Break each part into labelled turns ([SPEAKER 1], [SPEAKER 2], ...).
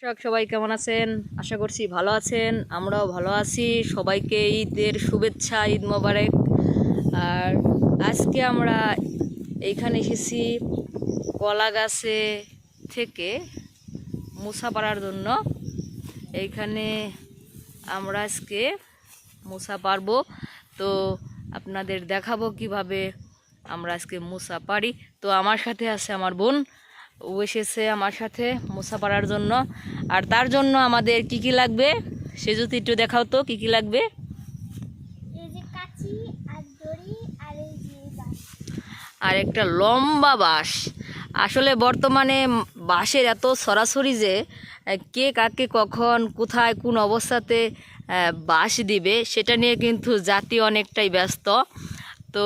[SPEAKER 1] সবাই কেমন আছেন? আশা করছি ভালো আছেন। আমরাও ভালো আছি। সবাইকে ঈদের শুভেচ্ছা, ঈদ মোবারক। আর আজকে আমরা এইখানে এসেছি কলা গাছে থেকে মুসা পাড়ার জন্য। এইখানে আমরা আজকে মুসা পারবো, তো আপনাদের দেখাবো কিভাবে আমরা আজকে মুসা পারি। তো আমার সাথে আছে আমার বোন, ও এসেছে আমার সাথে মুসা পাড়ার জন্য। আর তার জন্য আমাদের কি কি লাগবে সে যদি একটু দেখাও তো কি কি লাগবে। আর একটা লম্বা বাঁশ। আসলে বর্তমানে বাঁশের এত সরাসরি যে কে কাকে কখন কোথায় কোন অবস্থাতে বাঁশ দিবে সেটা নিয়ে কিন্তু জাতি অনেকটাই ব্যস্ত। তো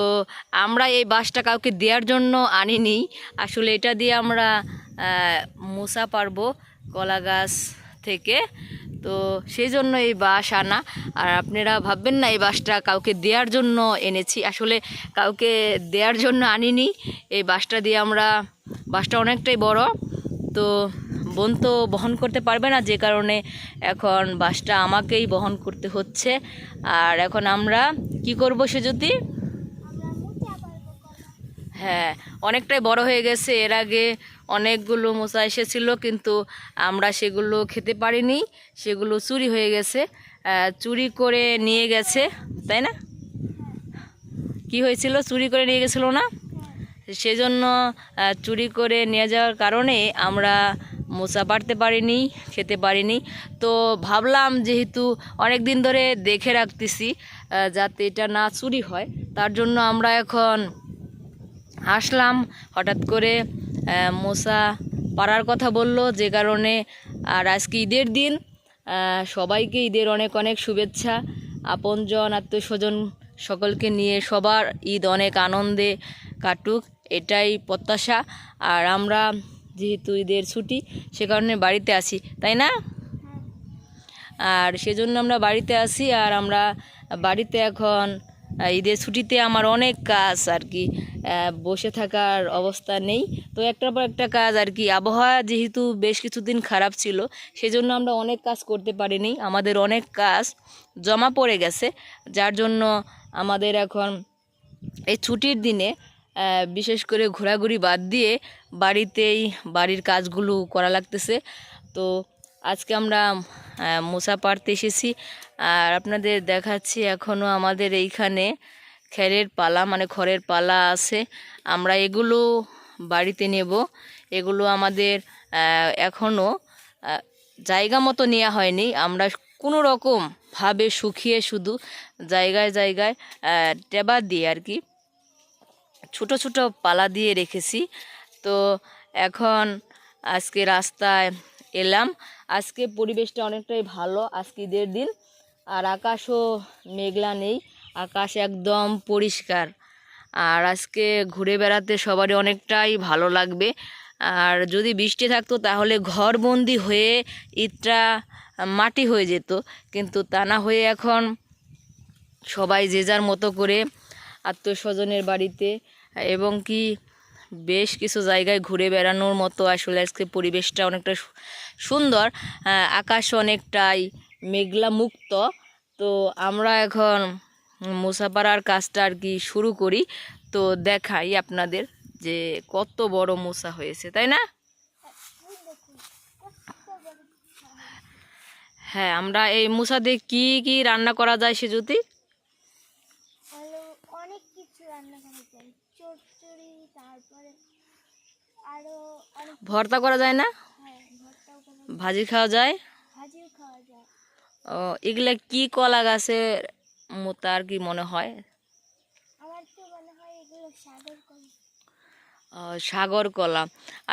[SPEAKER 1] আমরা এই বাঁশটা কাউকে দেওয়ার জন্য আনিনি, আসলে এটা দিয়ে আমরা মুসা পারবো কলা গাছ থেকে। তো সেই জন্য এই বাঁশ আনা। আর আপনারা ভাববেন না এই বাঁশটা কাউকে দেওয়ার জন্য এনেছি, আসলে কাউকে দেওয়ার জন্য আনিনি। এই বাঁশটা দিয়ে আমরা, বাঁশটা অনেকটাই বড়, তো বোন তো বহন করতে পারবে না, যে কারণে এখন বাঁশটা আমাকেই বহন করতে হচ্ছে। আর এখন আমরা কি করব সেজুতি? হ্যাঁ, অনেকটাই বড় হয়ে গেছে। এর আগে অনেকগুলো মোচা এসেছিল, কিন্তু আমরা সেগুলো খেতে পারিনি, সেগুলো চুরি হয়ে গেছে। চুরি করে নিয়ে গেছে, তাই না? কি হয়েছিল? চুরি করে নিয়ে গেছিল না? সেজন্য চুরি করে নিয়ে যাওয়ার কারণে আমরা মোচা পাড়তে পারিনি, খেতে পারিনি। তো ভাবলাম যেহেতু অনেক দিন ধরে দেখে রাখতেছি যাতে এটা না চুরি হয়, তার জন্য আমরা এখন আসলাম। হঠাৎ করে মোচা পাড়ার কথা বলল, যে কারণে। আর আজকে ঈদের দিন, সবাইকে ঈদের অনেক অনেক শুভেচ্ছা। আপনজন আত্মীয় স্বজন সকলকে নিয়ে সবার ঈদ অনেক আনন্দে কাটুক, এটাই প্রত্যাশা। আর আমরা যেহেতু ঈদের ছুটি, সে কারণে বাড়িতে আছি, তাই না? আর সেজন্য আমরা বাড়িতে আছি। আর আমরা বাড়িতে এখন ঈদের ছুটিতে আমার অনেক কাজ আর কি, বসে থাকার অবস্থা নেই। তো একটার পর একটা কাজ আর কি। আবহাওয়া যেহেতু বেশ কিছুদিন খারাপ ছিল, সেজন্য আমরা অনেক কাজ করতে পারিনি। আমাদের অনেক কাজ জমা পড়ে গেছে, যার জন্য আমাদের এখন এই ছুটির দিনে বিশেষ করে ঘোরাঘুরি বাদ দিয়ে বাড়িতেই বাড়ির কাজগুলো করা লাগতেছে। তো আজকে আমরা মোচা পাড়তে এসেছি। আর আপনাদের দেখাচ্ছি, এখনও আমাদের এইখানে খেরের পালা, মানে খড়ের পালা আছে। আমরা এগুলো বাড়িতে নেব। এগুলো আমাদের এখনও জায়গা মতো নেওয়া হয়নি। আমরা কোনো রকমভাবে শুকিয়ে শুধু জায়গায় জায়গায় টেবা দিয়ে আর কি ছোট ছোট পালা দিয়ে রেখেছি। তো এখন আজকে রাস্তায় এলাম। আজকে পরিবেশটা অনেকটাই ভালো, আজকে ঈদের দিন। আর আকাশও মেঘলা নেই, আকাশ একদম পরিষ্কার। আর আজকে ঘুরে বেড়াতে সবারই অনেকটাই ভালো লাগবে। আর যদি বৃষ্টি থাকতো তাহলে ঘরবন্দি হয়ে ঈদটা মাটি হয়ে যেত, কিন্তু তা না হয়ে এখন সবাই যে যার মতো করে আত্মীয় স্বজনের বাড়িতে, এবং কি বেশ কিছু জায়গায় ঘুরে বেড়ানোর মতো। আসলে আজকে পরিবেশটা অনেকটা সুন্দর, আকাশ অনেকটাই মেঘলা মুক্ত। তো আমরা এখন মোচা পাড়ার কাজটা আর কি শুরু করি। তো দেখাই আপনাদের যে কত বড় মোচা হয়েছে, তাই না? হ্যাঁ, আমরা এই মোচা দিয়ে কি কি রান্না করা যায় সে যদি?
[SPEAKER 2] অনেক কিছু রান্না করা যায়, চচ্চড়ি, তারপরে আরো অনেক
[SPEAKER 1] ভর্তা করা যায় না?
[SPEAKER 2] হ্যাঁ, ভর্তাও করা যায়,
[SPEAKER 1] ভাজি খাওয়া যায়।
[SPEAKER 2] ভাজিও খাওয়া যায়।
[SPEAKER 1] ও, এগুলা কি কলা গাছের মতো আর কি মনে হয়?
[SPEAKER 2] আমার তো মনে হয় এগুলো সাগর কলা।
[SPEAKER 1] সাগর কলা।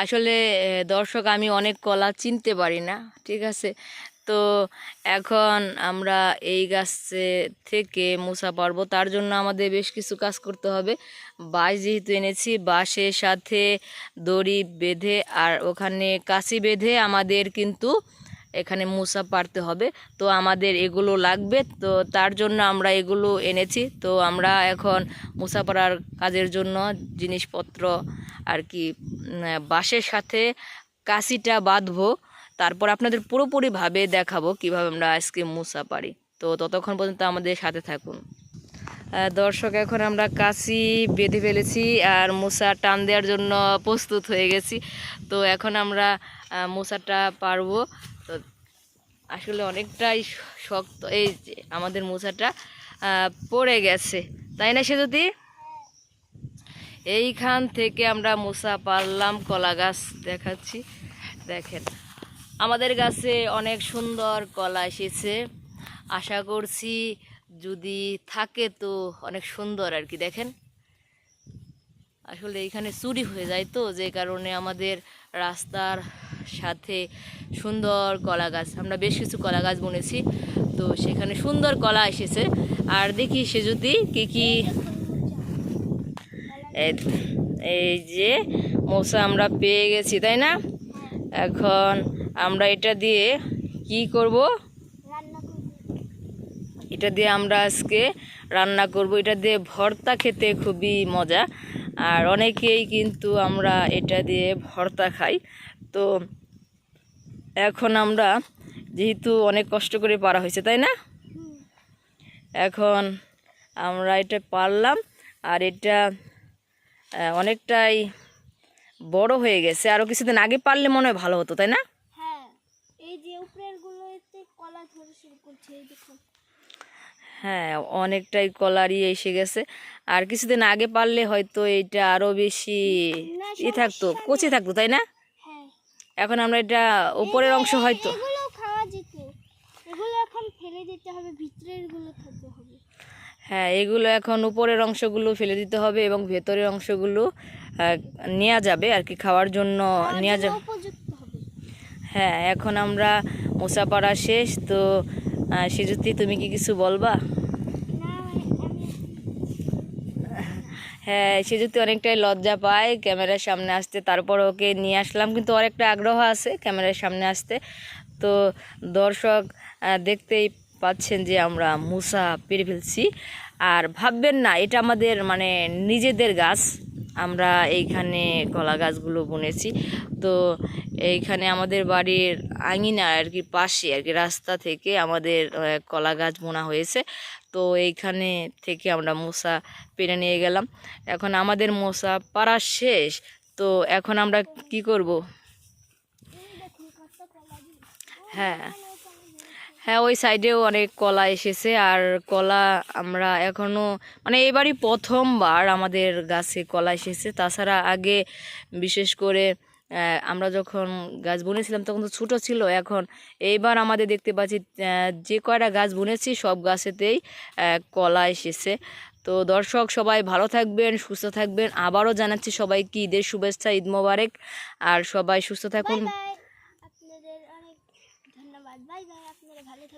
[SPEAKER 1] আসলে দর্শক, আমি অনেক কলা চিনতে পারি না, ঠিক আছে? তো এখন আমরা এই গাছে থেকে মোচা পারবো, তার জন্য আমাদের বেশ কিছু কাজ করতে হবে। বাঁশ যেহেতু এনেছি, বাঁশের সাথে দড়ি বেঁধে আর ওখানে কাঁচি বেঁধে আমাদের কিন্তু এখানে মোচা পারতে হবে। তো আমাদের এগুলো লাগবে, তো তার জন্য আমরা এগুলো এনেছি। তো আমরা এখন মোচা পাড়ার কাজের জন্য জিনিসপত্র আর কি বাঁশের সাথে কাঁচিটা বাঁধবো। তারপর আপনাদের পুরোপুরিভাবে দেখাবো কিভাবে আমরা আজকে মুসা পারি। তো ততক্ষণ পর্যন্ত আমাদের সাথে থাকুন। দর্শক, এখন আমরা কাছি বেঁধে ফেলেছি আর মুসা টান দেওয়ার জন্য প্রস্তুত হয়ে গেছি। তো এখন আমরা মুসাটা পারবো। তো আসলে অনেকটাই শক্ত, এই যে আমাদের মুসাটা পড়ে গেছে, তাই না সেজুতি? এইখান থেকে আমরা মুসা পারলাম। কলা গাছ দেখাচ্ছি, দেখেন আমাদের গাছে অনেক সুন্দর কলা এসেছে। আশা করছি যদি থাকে তো অনেক সুন্দর আর কি। দেখেন আসলে এইখানে চুরি হয়ে যায়, তো যে কারণে আমাদের রাস্তার সাথে সুন্দর কলা গাছ, আমরা বেশ কিছু কলা গাছ বুনেছি, তো সেখানে সুন্দর কলা এসেছে। আর দেখি সে যদি কি কি, এই যে মশা আমরা পেয়ে গেছি, তাই না? এখন আমরা এটা দিয়ে কি করব? এটা দিয়ে আমরা আজকে রান্না করব। এটা দিয়ে ভর্তা খেতে খুবই মজা, আর অনেকেই কিন্তু আমরা এটা দিয়ে ভর্তা খাই। তো এখন আমরা যেহেতু অনেক কষ্ট করে পারা হয়েছে, তাই না? এখন আমরা এটা পারলাম, আর এটা অনেকটাই বড় হয়ে গেছে। আরও কিছুদিন আগে পারলে মনে হয় ভালো হতো, তাই না?
[SPEAKER 2] হ্যাঁ, এই যে উপরের গুলোতে কলা ধরে শুরু করছে, এই দেখুন।
[SPEAKER 1] হ্যাঁ, অনেকটাই কলারই এসে গেছে। আর কিছুদিন আগে পারলে হয়তো এইটা আরো বেশি থাকতো, কচি থাকতো, তাই না?
[SPEAKER 2] হ্যাঁ,
[SPEAKER 1] এখন আমরা এটা উপরের অংশ হয়তো,
[SPEAKER 2] এগুলো খাওয়া যেত, এগুলো এখন ফেলে দিতে হবে, ভিতরের গুলো খেতে হবে।
[SPEAKER 1] হ্যাঁ, এগুলো এখন উপরের অংশগুলো ফেলে দিতে হবে এবং ভেতরের অংশগুলো নেওয়া যাবে আর কি, খাওয়ার জন্য নেওয়া যাবে।
[SPEAKER 2] উপযুক্ত হবে।
[SPEAKER 1] হ্যাঁ, এখন আমরা মোসা পাড়া শেষ। তো সেজুতি, তুমি কি কিছু বলবা? হ্যাঁ, সেজুতি অনেকটাই লজ্জা পায় ক্যামেরার সামনে আসতে, তারপর ওকে নিয়ে আসলাম, কিন্তু ওর একটা আগ্রহ আছে ক্যামেরার সামনে আসতে। তো দর্শক দেখতেই পাচ্ছেন যে আমরা মুসা পেরে ফেলছি। আর ভাববেন না এটা আমাদের মানে নিজেদের গাছ, আমরা এইখানে কলা গাছগুলো বুনেছি। তো এইখানে আমাদের বাড়ির আঙিনা আর কি, পাশে আর কি, রাস্তা থেকে আমাদের কলা গাছ বোনা হয়েছে। তো এইখানে থেকে আমরা মোসা পেরে নিয়ে গেলাম। এখন আমাদের মোসা পাড়া শেষ। তো এখন আমরা কি করব? হ্যাঁ হ্যাঁ, ওই সাইডেও অনেক কলা এসেছে। আর কলা আমরা এখনও মানে এবারই প্রথমবার আমাদের গাছে কলা এসেছে। তাছাড়া আগে বিশেষ করে আমরা যখন গাছ বুনেছিলাম তখন তো ছোটো ছিল। এখন এইবার আমাদের দেখতে পাচ্ছি যে কয়টা গাছ বুনেছি সব গাছেতেই কলা এসেছে। তো দর্শক সবাই ভালো থাকবেন, সুস্থ থাকবেন। আবারও জানাচ্ছি সবাইকে ঈদের শুভেচ্ছা, ঈদ মোবারক। আর সবাই সুস্থ থাকুন।
[SPEAKER 2] আপনাদের অনেক ধন্যবাদ। বাই বাই, আপনারা ভালো থাকুন।